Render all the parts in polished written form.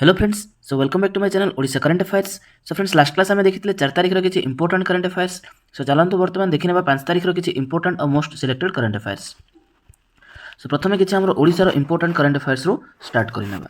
Hello friends, so welcome back to my channel Odisha current affairs. So friends, last class आम देखी 4 तारिखर किसी important current affairs. सो चलते बर्तमान देखी 5 तारिखर किसी इंपोर्टाट और most selected current affairs. So प्रथम किसी आम ओडिशार इंपोर्टाट करंट अफेयर्स रू स्टार्ट करने।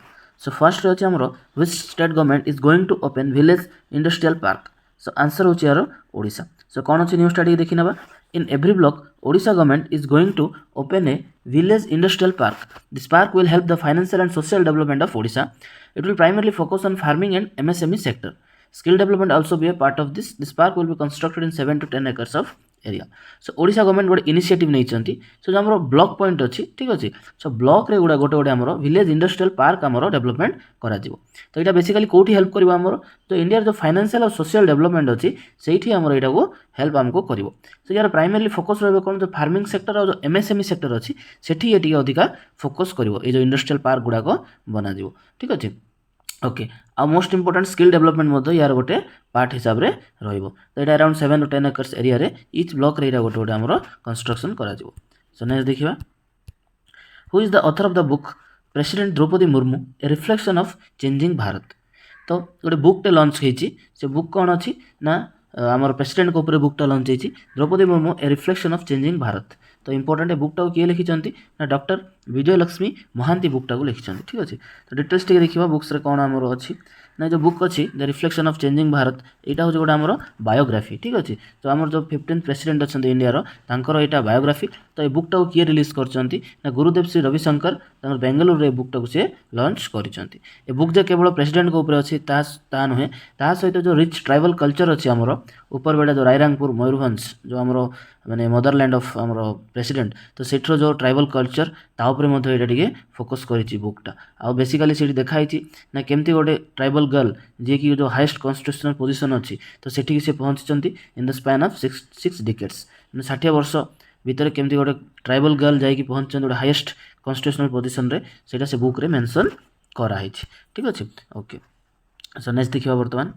सो फर्स्ट अच्छे आम which state government is going to open village industrial park. So answer होची यार ओडिशा। सो कौन अच्छे न्यूज स्टार्ट देखी ना। In every block, Odisha government is going to open a village industrial park. This park will help the financial and social development of Odisha. It will primarily focus on farming and MSME sector. Skill development also be a part of this. This park will be constructed in 7 to 10 acres of area. So Odisha government गोटे initiative नहीं। सो जो आम block point अच्छी ठीक अच्छे। So block रे गोटे गोटे आम विलेज इंडस्ट्रियल पार्क आम डेवलपमेंट करा तो यहाँ बेसिकली कौटी हेल्प कर जो इंडिया जो फाइनेंशियल और सोशल डेवलपमेंट अच्छी से आम यहाँ को हेल्प आमको कर। सो यार प्राइमरली फोकस रहा कौन जो फार्मिंग सेक्टर और जो एमएसएमई सेक्टर अच्छी सेठी ये अधिका फोकस कर जो इंडस्ट्रियल पार्क गुड़ाक बना ठीक अच्छे। ओके आ मोस्ट इंपोर्टेंट स्किल डेवलपमेंट यार गोटे पार्ट हिसाब से रहिबो। तो ये अराउंड 7 to 10 एकर्स एरिया रे इच ब्लॉक रे गोटे गोटे आमर कंस्ट्रक्शन करा जिवो। सो नेक्स्ट देखिबा who is the author of the book president Droupadi Murmu A reflection of changing Bharat. तो गोटे बुकटे लॉन्च होईची। से बुक कौन अच्छी ना आमर प्रेसिडेंट को ऊपर बुकटा लॉन्च होईची द्रौपदी मुर्मू ए रिफ्लेक्शन ऑफ चेंजिंग भारत। तो इंपोर्टेंट बुकटा किए लिखिं ना डॉक्टर विजय लक्ष्मी महांती बुकटा को लिखिं ठीक अच्छे। तो डिटेल्स टे देखा बुक्स रे कौन आमर अच्छी ना जो बुक अच्छी the reflection of changing Bharat यहाँ हूँ गोटे आमर बायोग्राफी ठीक अच्छे। तो आमर जो 15th प्रेसिडेंट अच्छा इंडिया तांकर यहाँ बायोग्राफी। तो ये बुकटा को किए रिलीज कर गुरुदेव श्री रविशंकर बेंगलुरु रे बुकटा को सी लॉन्च कर। बुक जो केवल प्रेसिडेंट को ऊपर अच्छी ता नुहे ता सहित जो रिच ट्राइबल कल्चर अच्छी आमर ऊपर बेड़ा जो रायरंगपुर मयूरभंज जो आमर माने मदरलैंड ऑफ आमर प्रेसिडेंट। तो सेठर जो ट्राइबल कल्चर ताऊपर ये फोकस करी बुकटा। आ बेसिकली से देखाई ना केमती गोटे ट्राइबल गर्ल जी की जो हाईएस्ट कॉन्स्टिट्यूशनल पोजीशन अच्छी तो सेठी से पहुंची in the span of 6 decades. 60 वर्ष भितर केमती गोटे ट्राइबल गर्ल जाकि पहुंचती गोटे हाईएस्ट कॉन्स्टिट्यूशनल पोजीशन रे सेटा से बुक रे मेंशन कराई ठीक अच्छे। ओके सो नेक्स्ट देखिए बर्तमान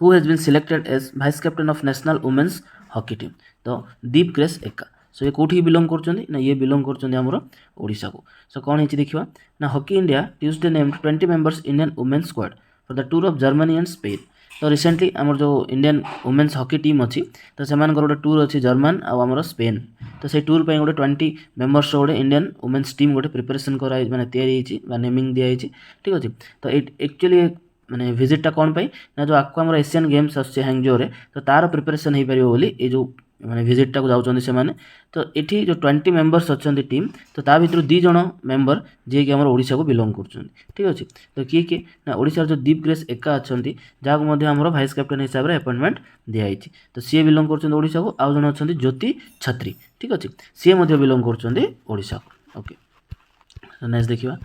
who has been selected as vice captain of national women's hockey team. तो दीप ग्रेस एक्का। सो ये कौटी बिलोंग कर ये बिलोंग कर ओडिशा को। सो कौन है देखिए ना hockey India Tuesday named 20 members Indian women's squad for the tour of Germany and Spain. तो रिसेंटली आमर जो इंडियन वुमेन्स हॉकी टीम अच्छी तो से गोटे टूर अच्छी जर्मन आमर स्पेन। तो से टूर पर गोटे 20 मेंबर्स गोटे इंडियन वुमेन्स टीम गोटे प्रिपरेशन कर माने नेमिंग दिखाई ठीक अच्छे। तो एक्चुअली माने विजिटा कौन पाई ना जो आपको आम एशियन गेम्स आसছে हैंगजो रे तो तार प्रिपरेशन हो पार बोली ये जो माने विजिटा को जाऊँ से माने। तो ये जो 20 मेंबर्स अच्छा टीम तो ता भर 2 जन मेंबर जी कि ओडिशा को बिलोंग कर ठीक अच्छे। तो किए किए ना ओडिशा जो दीप ग्रेस एक्का अच्छा जहाँ आम भाइस कैप्टेन हिसाब से अपॉइंटमेंट दिखाई। तो सी बिलोंग कर ओडिशा को आउ जन अच्छा ज्योति छत्री ठीक अच्छे सी बिलोंग कर ओडिशा को। ओके नेक्स्ट देखिए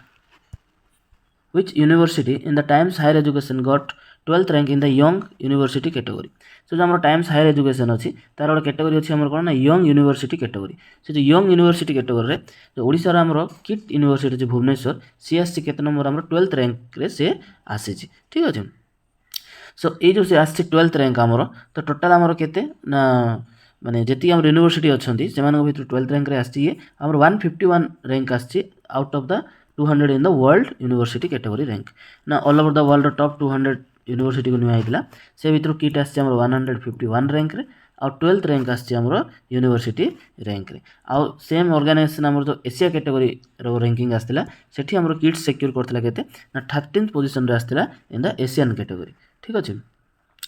which university in the Times Higher Education got 12th rank in the Young University category। सो जो आम टाइम्स हायर एजुकेशन अच्छी तार गोटे कैटेगरी अच्छी आम कौन ना यंग यूनिवर्सिटी कैटेगरी। से जो यंग यूनिवर्सिटी कैटेगरी जो ओडिशा आम किट यूनिवर्सिटी भुवनेश्वर सी आसी केते नंबर आम 12th रैंक रे से आसी ठीक अच्छे। सो ये जो से आसी 12th रैंक आमर तो टोटाल आमर केते ना माने जी आम यूनिवर्सिटी अच्छा से भर 12th रैंक रे आसी आमर 151 रैंक आसी out of the 200 in the world university category rank. ना all over the world top 200 university को निया से भर किट आस 151 रैंक रे आ 12th रैंक आमर यूनिवर्सिटी रैंक रे। आउ सेम ऑर्गेनाइजेशन आमर जो एशिया कैटेगरी रो रैंकिंग आसला सेठी आमर किट सिक्योर करथिला केते ना 13th पोजीशन रे आसला इन द एशियन कैटेगरी ठीक अच्छे।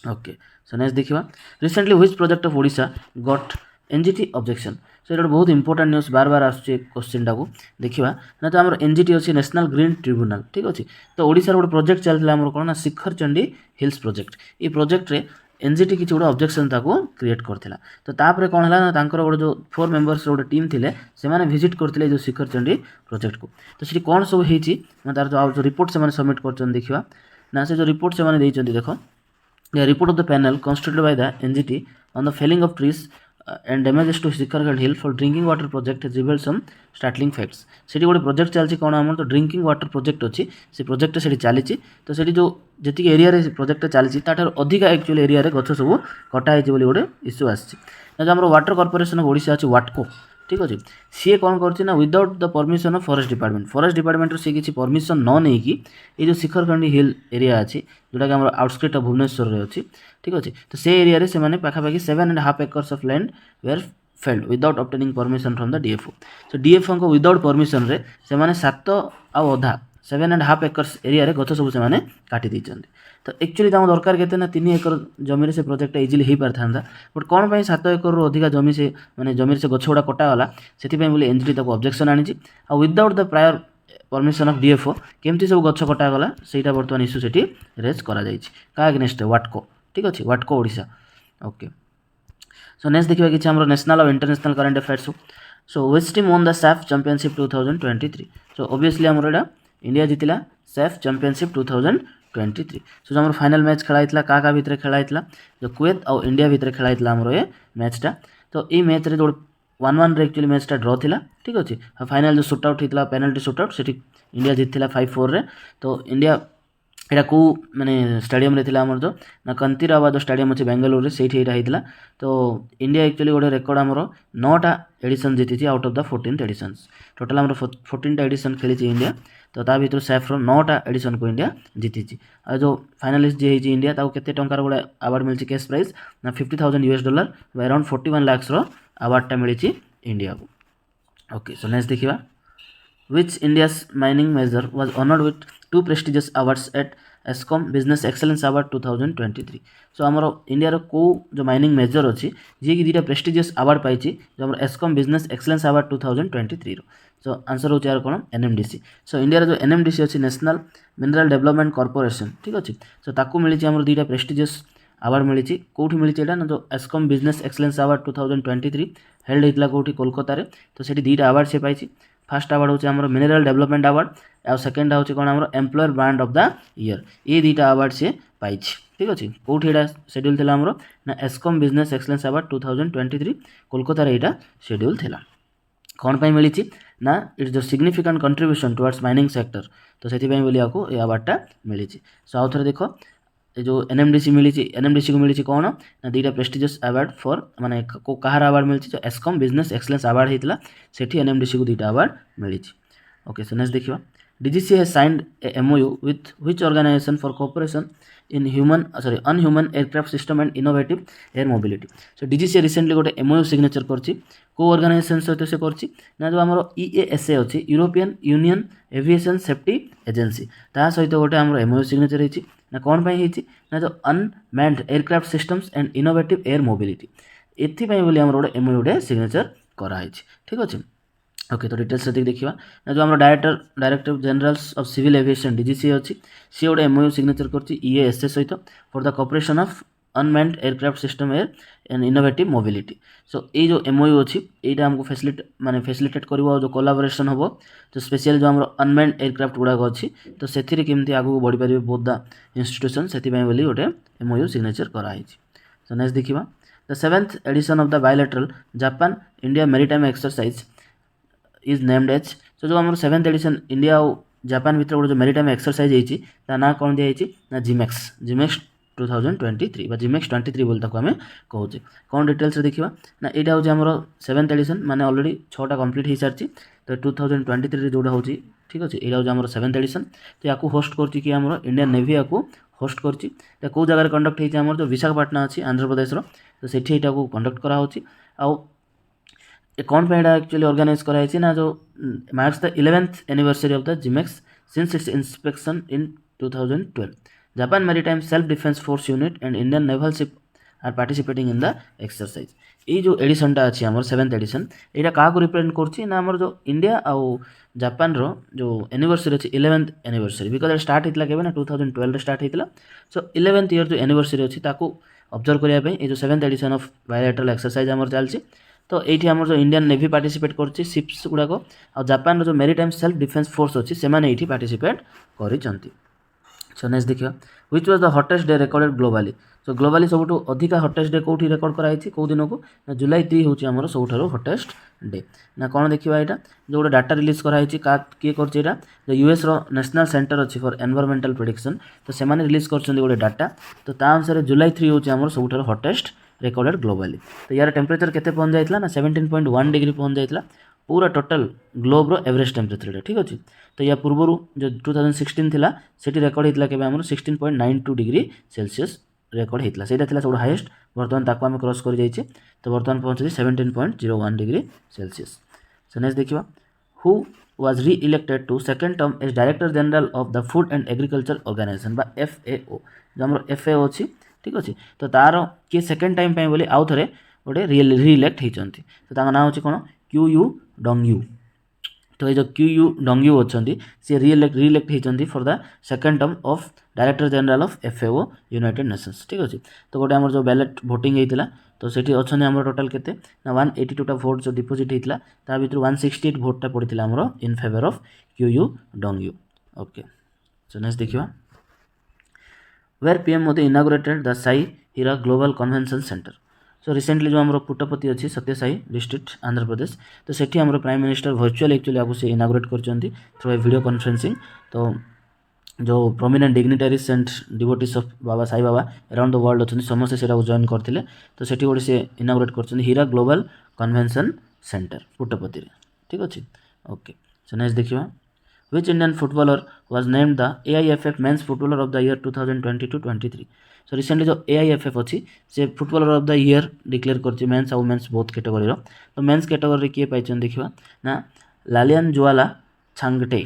ओके सो नेक्स्ट देखिबा recently which project of Odisha got NGT objection. So ये बहुत इंपोर्टेंट न्यूज बार बार आसुचे क्वेश्चन टाको देखिबा ना। तो आमर एनजीटी अच्छी नेशनल ग्रीन ट्रिब्यूनल ठीक अच्छे। तो ओडिशा गोटे प्रोजेक्ट चलता आमर कौन ना शिखर चंडी हिल्स प्रोजेक्ट। ये प्रोजेक्ट रे एनजीटी किसी गोटे ऑब्जेक्शन ताको क्रिएट करथिला। तो तापर कौन है ना तांकर गोटे जो 4 मेंबर्स गोटे टीम थिले से माने विजिट करथिले जो शिखर चंडी प्रोजेक्ट को। तो सेठी कौन सब हेची ना तार जो रिपोर्ट से माने सबमिट करछन देखिबा ना से जो रिपोर्ट से माने देइछन देखो the report of the panel constituted by the NGT on the felling of trees and damages to Sikhargarh Hill for drinking water project has revealed some startling facts। सेठी गोटे प्रोजेक्ट चलछि कोन हमर तो ड्रिंकिंग वाटर प्रोजेक्ट अछि से project सेठी चलीछि। तो सेठी जो जेतिक area रे project चलीछि ताठार अधिका actually area रे गछ सब कटा हेछि बोली गोटे इश्यू आछि। ना जो हमर वाटर कॉर्पोरेशन ऑफ ओडिशा अछि वाटको ठीक अच्छे सी कौन कर without the permission of forest department सी किसी परमिशन न नहीं कि ये जो शिखरखंडी हिल एरिया अच्छी जोटा कि आम आउटस्क्रिट ऑफ भुवनेश्वर में अच्छी ठीक अच्छे तो से एरिया से पाखापाखि 7.5 acres of land were felled without obtaining permission from the DFO so DFO को विदाउट परमिशन रे से माने 7 आउ अधा 7.5 एकर्स एरिया रे गछ सब से माने काटी दैछन्ते तो एक्चुअली ताम दरकार केते ना 3 एकर जमी से प्रोजेक्ट इजिली हो पार था बट कौन पाई 7 एकर अधिका जमी से माने जमी से गछ गुड़ा कटागला से एनजीटी तक ऑब्जेक्शन आनी आ without the prior permission of DFO केमती सब गछ कटागला सेटा बर्तमान इश्यू सेठी रेज करा जायछि का अगेंस्ट वाटको ठीक अच्छे Watco Odisha okay so next देखिए कि आम नेशनल और international current affairs so west team won the SAFF championship 2023 सो ऑब्वियसली आमर एटा इंडिया जीतिला सैफ चैंपियनशिप 2023 सो जो आम फाइनल मैच खेलाई का भितर खेलाई जो कुवैत और इंडिया भितर खेलाई आमर ये मैचटा तो ये मैच रे जो 1-1 एक्चुअली मैचटा ड्रॉ थिला ठीक अच्छे फाइनल जो सुटआउट होता पेनाल्टी सुटआउट से इंडिया जीतला 5-4 रे तो इंडिया एटा को माने स्टेडियम रे थिला हमर जो ना कंतीराबाद स्टेडियम अछि बेंगलुरु रे सेठी एटा हितला तो इंडिया एक्चुअली गोटे रेकर्ड हमर 9टा एडिशन जीति out of the 14th editions total हमर 14टा एडिशन खेली इंडिया तो ता भीतर सैफ रो 9टा एडिशन को इंडिया जीति आ जो फाइनलिस्ट जे हिची इंडिया ताको केते टंकार गोटे अवार्ड मिलछि कैश प्राइज ना $50,000 अराउंड 41 लाख रो अवार्ड टा मिलिछि इंडिया को ओके सो नेक्स्ट देखिबा which India's mining major was honored with 2 prestigious awards at ESCOM Business Excellence Award 2023 सो आमर इंडिया रो को जो माइनिंग मेजर अच्छी जी कि 2टा प्रेस्टिजियस अवार्ड पाई जो आम एस्कॉम बिजनेस एक्सलेंस अवार्ड 2023 रो सो आंसर हो यार कौन एनएमडीसी सो इंडिया रो जो एनएमडीसी अच्छी नेशनल मिनरल डेवलपमेंट कॉर्पोरेशन ठीक अच्छे सो ताकू मिली आम 2टा प्रेस्टिजियस अवार्ड मिली कौटी मिली ना जो एस्कॉम बिजनेस एक्सलेंस अवार्ड 2023 हेल्ड होता कौटी कोलकाता तो से 2टा अवार्ड से पाई फर्स्ट अवार्ड होची हमर मिनरल डेवलपमेंट अवार्ड और सेकंड होची कोन हमर employer brand of the year ये 2टा अवार्ड से पाई ठीक अच्छे कौटी एटा शेड्यूल थिला हमर ना एस्कॉम बिजनेस एक्सलेंस अवार्ड 2023 कोलकाता रे एटा शेड्यूल थिला कौन पाई मिली ना it's the significant contribution towards mining sector तो से बोली आपको ये अवार्डटा मिली सो आउ थे देखो जो एनएमडीसी मिली एनएमडीसी को मिली कौन ना 2टा प्रेस्टिजियस अवार्ड फॉर माने को कहार अवार्ड मिली जो एस्कॉम बिजनेस एक्सलेंस अवार्ड होता सेठी एनएमडीसी को 2टा अवार्ड मिली ओके सो नेक्स्ट देखिए DGC has signed a MOU with which organisation for cooperation in unhuman aircraft system and innovative air mobility so DGC recently गोटे एमओयू सिग्नेचर करछि को organisation सहित से करछि ना जो हमर ईएएसए अछि European union aviation safety agency ता सहित गोटे हमर एमओयू सिग्नेचर होछि ना कौन पाई होछि ना जो unmanned aircraft systems and innovative air mobility एथि पई बोली हमर गोटे एमओयू डे सिग्नेचर करा है ठीक अच्छे ओके तो डिटेल्स देखिए ना जो आम director generals of civil aviation DGC अच्छी सी गोटे एमओयू सिग्नेचर करछि ईएएसए सहित for the cooperation of unmanned aircraft system air and innovative mobility so ये जो एमओयू अच्छी यहाँ आमको फैसिलिटेट कर जो कोलाबोरेशन हम तो स्पेशल जो आम अनमैन्ड एयरक्राफ्ट गुड़ाक अच्छी तो से केमती आगू बढ़ी पारे बोथ द इंस्टीट्यूशन से गोटे एमओयू सिग्नेचर कराई सो नेक्स्ट देखिए the 7th edition of the bilateral Japan India maritime exercise is named as so जो आम 7th एडिशन इंडिया और जापान भीतर गोटे जो मैरीटाइम एक्सरसाइज होती ना कौन दिखाई ना जिमेक्स 2023 बा जिमेक्स 23 बोली ताको आमे कहूचे कौन डिटेल्स देखिए ना यहाँ हूँ आमर 7th एडिशन माने ऑलरेडी 6टा कंप्लीट हो सारी तो 2023 जोड़ा हो ठीक अच्छे यहाँ हूँ आमर 7th एडिशन तो या होस्ट कर आमर इंडियन नेवी या होस्ट कर कौ जगह कंडक्ट होती आमर जो विशाखापाटना अच्छी आंध्र प्रदेश तो सेठी यहाँ कंडक्ट करा कौन पे एक्चुअली ऑर्गेनाइज कराई ना जो marks the 11th anniversary of the JIMEX since its inspection in 2012 Japan maritime self defence force unit and Indian naval ship are participating in the exercise ये जो एडिशनटा अच्छी आमर 7th एडिशन यहाँ क्या रिप्रेजेंट कर आमर जो इंडिया आउ जापान रो जो एनिवर्सरी अच्छी 11th एनिवर्सरी बिकज स्टार्ट होता के 2012 स्टार्ट होता सो 11th ईयर जो एनिवर्सरी अच्छी ऑब्जर्व करने जो 7th edition of bilateral exercise आमर चलती तो ये आमर जो इंडियन नेवी पार्टिसिपेट कर शिप्स गुड़ाक आ जापान जो मैरीटाइम सेल्फ डिफेंस फोर्स अच्छी से ये पार्टिसिपेट कर सो नेक्स्ट देखिए which was the hottest day recorded globally so globally सब अधिका हॉटेस्ट डे कौटी रिकॉर्ड कराई कौ दिन को ना जुलाई 3 हूँ आमर सब हॉटेस्ट डे ना कौन देखा यहाँ जो गोटे डाटा रिलीज कराई किए कर यूएस रो नेशनल सेंटर अच्छी फॉर एनवायरमेंटल प्रेडिक्शन तो से रिलीज कर गोटे डाटा तो अनुसार जुलाई 3 हूँ आमर सब हॉटेस्ट recorded globally. तो यार टेम्परेचर केते पहुंच जाइतला ना 17.1 डिग्री पहुंच जाइतला पूरा टोटल ग्लोब रो एवरेज टेम्परेचर ठीक अछि। तो या पूर्वरु जो 2016 थिला सेठी रेकॉर्ड हितला केबे हमर 16.92 डिग्री सेल्सियस रेकॉर्ड हितला सेटा थिला सब हाईएस्ट वर्तमान ताको हम क्रॉस कर जाइछे। तो वर्तमान पहुंचि 17.01 डिग्री सेल्सियस। सो नेक्स्ट देखिबा who was re-elected to second term as Director General of the Food and Agriculture Organization बा FAO जो हमर FAO अछि ठीक अछि। तो तार के सेकंड टाइम पे बोली आउ थरे गोटे री-इलेक्ट होइचंती। तो ताका नाम अछि कोन क्यू डोंगयू। तो ये जो क्यू डोंगयू अछंती से री-इलेक्ट होइचंती for the second term of director general of FAO United Nations ठीक अछि। तो गोटे हमर जो बैलेट वोटिंग हेतिला तो सेठी अछने हमर टोटल केते ना 182 टा वोट जो डिपॉजिट हेतिला ता भितर 168 वोट टा पड़ितिला हमर in favour of Qu Dongyu. Okay so next देखिबा where PM Modi inaugurated the Sai Hira global convention centre. So recently जो हमरो पुट्टपति अच्छी सत्यसाई डिस्ट्रिक्ट आंध्र प्रदेश तो सेठी हमरो प्राइम मिनिस्टर वर्चुअल एक्चुअली आपको से इनागुरेट करचंती थ्रू ए वीडियो कॉन्फ्रेंसिंग। तो जो prominent dignitaries and devotees of Baba Sai Baba around the world अच्छे समस्त से जॉइन करते। तो सेठी गोटे से इनागुरेट कर हीरा ग्लोबल कन्वेंशन सेंटर पुट्टपति ठीक अच्छे। ओके सो नेक्स्ट देखिए which Indian footballer was named the AIFF Men's Footballer of the Year 2022-23। So recently जो AIFF अच्छी से footballer of the year declare करछि मेंस और वुमेन्स बोथ कैटेगरी रो। तो मेंस कैटेगरी किए पाइछन देखिबा ना लालियन जुआला छांगटे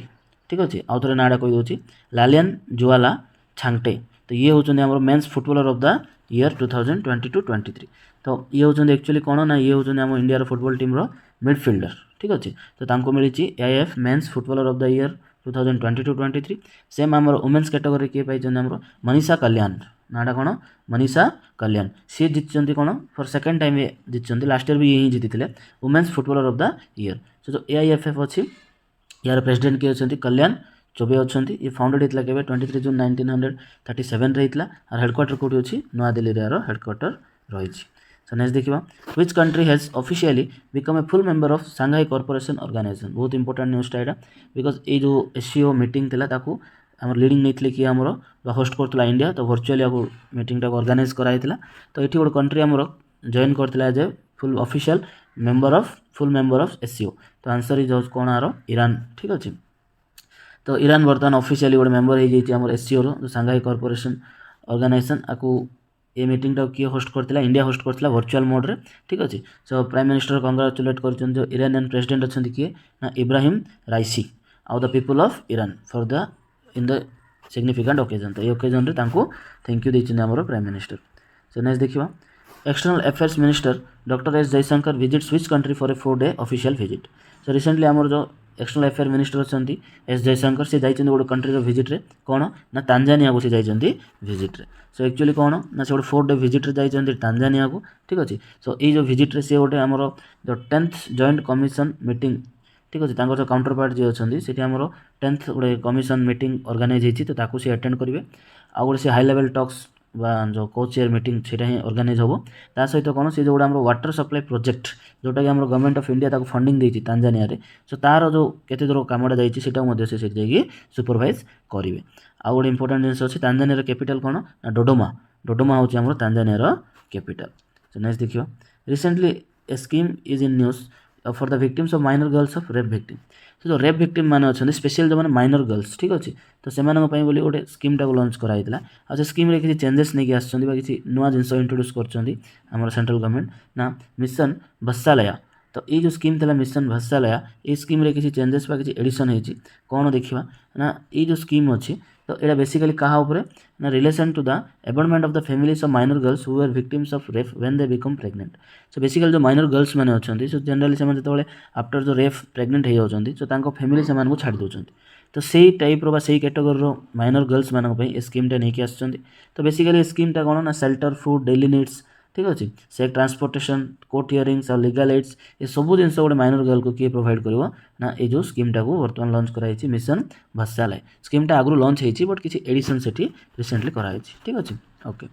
ठीक अछि। आउ थरे नाडा कहि दोछि लालियन जुआला छांगटे। तो ये होचन हमर men's footballer of the year 2022-23। तो ये होचन एक्चुअली कोन ना ये होचन हम इंडिया रो फुटबॉल टीम रो मिडफील्डर ठीक अच्छे। तो तांको मिली AIF men's footballer of the year 2022-23। Same आमर वुमेन्स कैटेगरी किए पाइछन हमर मनीषा कल्याण नाडा कोन मनीषा कल्याण सी जितचंती कोन फॉर सेकंड टाइम जितचंती लास्ट ईयर भी यही जीतिथिले women's footballer of the year. So जो AIFF अछि यार प्रेसिडेंट के अछंती कल्याण चौबे अछंती। ये फाउंडेड हितला केबे 23 जून 1937 रे हितला और हेडक्वार्टर कोठी अछि नवा दिल्ली रे यार हेडक्वार्टर रहिछि। सो नेक्स्ट देखिबा which country has officially become a full member of Shanghai corporation organisation. बहुत इंपोर्टेंट न्यूज़ टा एटा बिकॉज ए जो SCO मीटिंग थिला ताकू हमर लीडिंग नैतले कि हमर होस्ट करतला इंडिया। तो वर्चुअली आपको मीटिंग टा ऑर्गेनाइज कराइतला। तो एठी गोटे कंट्री हमर जॉइन करतला as a full official member of SCO। तो आंसर इज कोन आरो ईरान ठीक अछि। तो ईरान वर्तमान ऑफिशियली गोटे मेंबर हो जाइए हमर SCO रो जो सांघाई कॉर्पोरेशन ऑर्गेनाइजेशन आकू ये मीटिंग टा किए होस्ट करथिला इंडिया होस्ट करथिला वर्चुअल मोड रे ठीक अछि। सो प्राइम मिनिस्टर कांग्रेचुलेट करछन जो इरानियन प्रेसिडेंट अछंती किए ना इब्राहिम राइसी आउ the people of Iran for the in the significant occasion. तो ये ओकेजन रे तांको थैंक यू दैछन हमर प्राइम मिनिस्टर। सो नेक्स्ट देखिबा external affairs minister doctor S Jaishankar visits which country for a 4-day official visit. So recently हमर जो external affair minister अछंती एस जयशंकर से जाइछन गोटे कंट्री रो विजिट रे कोन ना तांजानिया को से जाइछंती विजिट रे। सो एक्चुअली कोन ना से गोटे 4-day विजिट रे जाइछंती तांजानिया को ठीक अछि। सो ए जो विजिट रे से गोटे हमर जो 10th जॉइंट कमिशन मीटिंग ठीक अछि तांकर जो काउंटर पार्ट जे अछंती सेठी हमर 10th गोटे कमिशन मीटिंग ऑर्गेनाइज हेछि। तो ताकू से अटेंड करिवे आ गोटे से हाई लेवल टॉक्स बा जो को चेयर मीटिंग सेटा ही ऑर्गेनाइज होबो। ता सहित कोन से जो हमर वाटर सप्लाई प्रोजेक्ट जोटा कि हमर गवर्नमेंट ऑफ इंडिया ताको फंडिंग देछि तांजानिया रे। सो तार जो केते दूर कामडा जाइछि सेटा मध्ये से जाइए सुपरवाइज करिवे। आ गोटे इंपोर्टेंट जिनिस अछि तांजानिया रो कैपिटल कोन ना डोडोमा होछि हमर तांजानिया रो कैपिटल। सो नेक्स्ट देखियो recently A scheme is in news for the victims of minor girls of rape victim. तो जो रेप विक्टिम माने अछन स्पेशल जो माने माइनर गर्ल्स ठीक अछि। तो सेमान पई बोली गोटे स्कीम टा को लॉन्च कराइतला आ से स्कीम रे किछि चेंजेस नै कि आछन बा किछि नुवा जिंस इंट्रोड्यूस करछंदी हमर सेंट्रल गवर्नमेंट ना मिशन वत्सलया। तो ये जो स्कीम थला मिशन वत्सलया ए स्कीम रे किछि चेंजेस बा किछि एडिशन हेछि कोन देखिबा ना ये जो स्कीम अछि। तो एटा बेसिकली कहा ऊपर ना relation to the abandonment of the families of minor girls who are victims of rape when they become pregnant. So basically जो माइनर गर्ल्स माने अछंती सो जनरली से जतबे आफ्टर जो रेप प्रेग्नेंट हे जाउछंती सो तांको फैमिली से को छाड़ दोछंती। तो सेही टाइप रो बा सेही कैटेगरी रो माइनर गर्ल्स मानक पई ए स्कीम टा नै कि आछंती। तो बेसिकली स्कीम टा कोन ना शेल्टर फूड डेली नीड्स ठीक अछि से ट्रांसपोर्टेशन कोर्ट हियरिंग्स और लीगल एड्स ये सब जिन गोटे माइनर गर्ल को किए प्रोवाइड करिवो ना ये जो स्कीम टा को वर्तमान लॉन्च कराइछि मिशन वत्सलय। स्कीम टा आगु लॉन्च हेछि बट किछि एडिशन सेठी रिसेंटली कराइछि ठीक अछि। ओके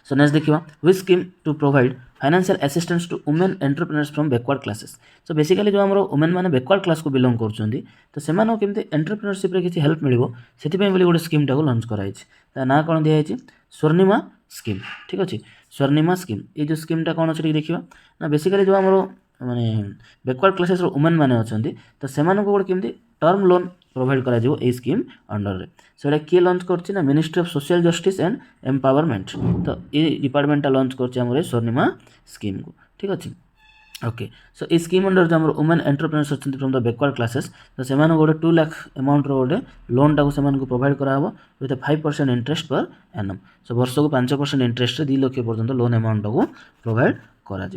सो नेक्स्ट देखिबा which scheme to provide financial assistance to women entrepreneurs from backward classes. So basically जो हमरो वुमेन माने बैकवर्ड क्लास को बिलोंग करछंती तो सेमानो केमते एंटरप्रेन्योरशिप रे किछि हेल्प मिलिवो सेति पई बोली गोटे स्कीम टा को लॉन्च कराइछि। ता ना कोन दिया हेछि स्वर्णिमा स्कीम ठीक अच्छे स्वर्णिमा स्कीम ये जो स्कीमटा कौन अच्छे देखा ना बेसिकली जो आम माने बैकवर्ड क्लासेस वुमेन मैंने अच्छा तो से गोटे केमती टर्म लोन प्रोवाइड करा ये स्कीम अंडर रे सो किए लॉन्च करछि ना ministry of social justice and empowerment तो ये डिपार्टमेंटा लॉन्च कर स्वर्णिमा स्कीम को ठीक अच्छे ओके सो ये स्कीम अंडर जो आम वुमेन एंटरप्रेन्योर्स अच्छा फ्रॉम द बैकवर्ड क्लासेस तो से गोटे 2 लाख अमाउंट गोटे लोन टाक से प्रोवाइड कराव with 5% interest per annum so वर्ष को 5% इंटरेस्ट 2 लाख पर्यंत लोन अमाउंट को प्रोवाइड करा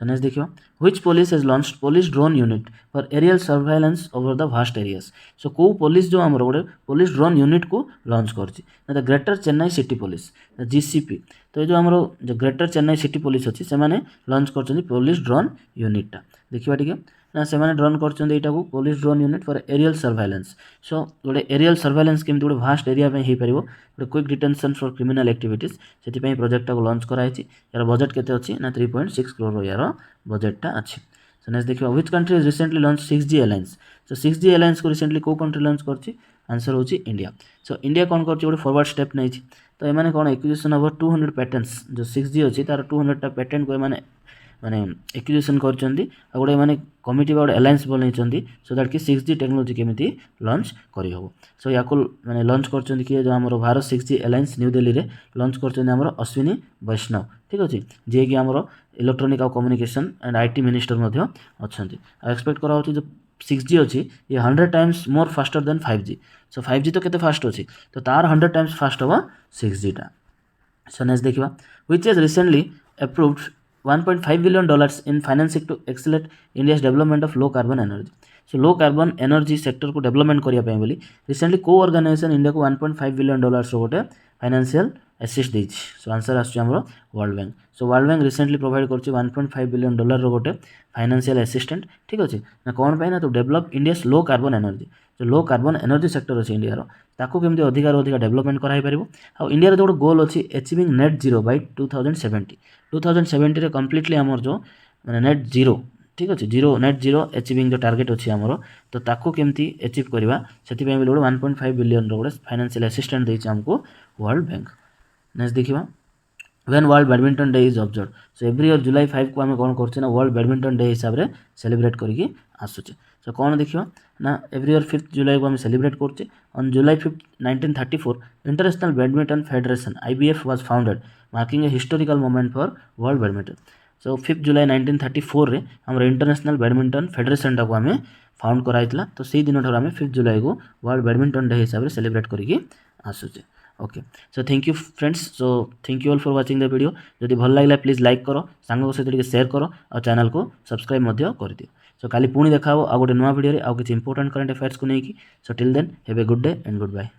So next देखियो which police has launched police drone unit for aerial surveillance over the vast areas so को पुलिस जो हमर गोटे पुलिस ड्रोन यूनिट को लॉन्च करछि the greater Chennai city police GCP तो जो हमर जो ग्रेटर चेन्नई सिटी पुलिस अछि से माने लॉन्च करछन पुलिस ड्रोन यूनिट टा देखिबा ठीक ना से माने ड्रोन करछन एटा को police drone unit for aerial surveillance so गोटे एरियल सर्वेलेंस केमति गोटे भास्ट एरिया पे हे परिबो गोटे quick detention for criminal activities सेति पई प्रोजेक्ट को लॉन्च कराइछि यार बजट केते अछि ना 3.6 करोड़ यार बजटटा अछि सो नेक्स्ट देखिबा which country has recently launch 6G alliance so 6G alliance को रिसेंटली को कंट्री लॉन्च करछि आंसर होछि इंडिया सो इंडिया कोन करछि गोटे फॉरवर्ड स्टेप नै छि तो एमाने कोन एक्विजिशन ओवर 200 पैटेंट्स जो 6G अछि तार 200 टा पैटेंट को एमाने माने एक्विजिशन करछन्ती आ गोटे माने कमिटी गोटे अलायंस बनैछन्ती सो दैट कि 6G टेक्नोलॉजी केमिति लॉन्च करि हबो सो याको माने लॉन्च करछन्ती कि जो हमर Bharat 6G alliance new Delhi रे लॉन्च करछन्ती हमर अश्विनी वैष्णव ठीक अछि जे कि हमर इलेक्ट्रॉनिक और कम्युनिकेशन एंड आईटी मिनिस्टर मध्ये अछन्ती आ एक्सपेक्ट करा होछि जो 6G अछि ये 100 times more faster than 5G सो 5G तो केते फास्ट अछि तो तार 100 टाइम्स फास्ट हबो 6G टा सो नेक्स्ट देखिबा which is recently approved $1.5 billion in financing to accelerate India's development of low carbon energy. So low carbon energy sector को development करिया ପାଇଁ बोली recently co organization India को $1.5 billion रो गोटे financial assist देछि सो आंसर आछी हमरो world bank so world bank recently provide करछि $1.5 billion रो गोटे फाइनेंशियल असिस्टेंट ठीक अछि ना कोन पय ना तो develop India's low carbon energy जो लो कार्बन एनर्जी सेक्टर अछि इंडिया रो ताको केमति अधिकार अधिक डेवलपमेंट कराई परिबो आ इंडिया रो जो गोल अछि अचीविंग नेट जीरो बाय 2070 रे कंप्लीटली हमर जो माने नेट जीरो ठीक अछि जीरो नेट जीरो अचीविंग जो टारगेट अछि हमरो तो ताको केमति अचीव करबा सेति पय बोले 1.5 बिलियन रो गोटे फाइनेंशियल असिस्टेंट देछि हमको वर्ल्ड बैंक नेक्स्ट देखिबा when world badminton day is observe so every year July 5 को आम कौन करछे ना वर्ल्ड बैडमिंटन डे हिसाब रे सेलिब्रेट करके आसुचे सो कौन देखियो ना एवरी ईयर 5 जुलाई को आम सेलिब्रेट करछे on July 5 1934 international badminton federation IBF was founded marking a historical moment for world badminton so 5 July 1934 रे हमर इंटरनेशनल बैडमिंटन फेडरेशन टा को आम फाउंड कराइतला तो सेही दिन ठर आम 5 जुलाई को वर्ल्ड बैडमिंटन डे हिसाब रे सेलिब्रेट करके आसुचे okay so thank you friends so thank you all for watching the video जदि भल लागला प्लीज लाइक करो सांग सहित टिके शेयर करो और चैनल को सब्सक्राइब मध्य कर दियो सो काली पुणी देखा आ गोटे नुआ वीडियो रे आ किछि इंपोर्टेंट करंट अफेयर्स को नेकी so till then have a good day and good bye.